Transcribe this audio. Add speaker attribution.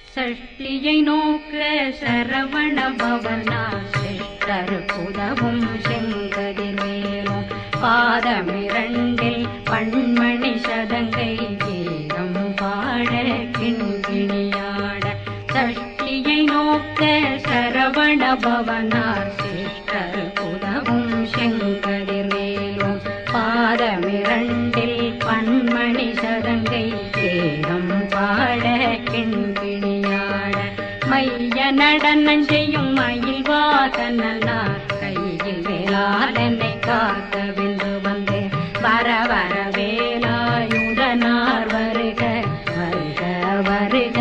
Speaker 1: சஷ்டியை நோக்க சரவண பவனா சிஷ்டருக்குதவும் செங்கதிர்வேலும் பாதமிரண்டில் பண்மணி சதங்கை கீதம் பாட கிண்கிணியாட சஷ்டியை நோக்க சரவண பவனார் சிஷ்டருக்குதவும் செங்கதிர்வேலும் பாதமிரண்டில் பண்மணி சதங்கை கீதம் பாட கிண்கிணியாட மைய நடனம் செய்யும் மயில் வாசனார் கையில் வேளாளனை காக்க வென்று வந்து வர வர வேலாயுதனார் வருக வருக வருக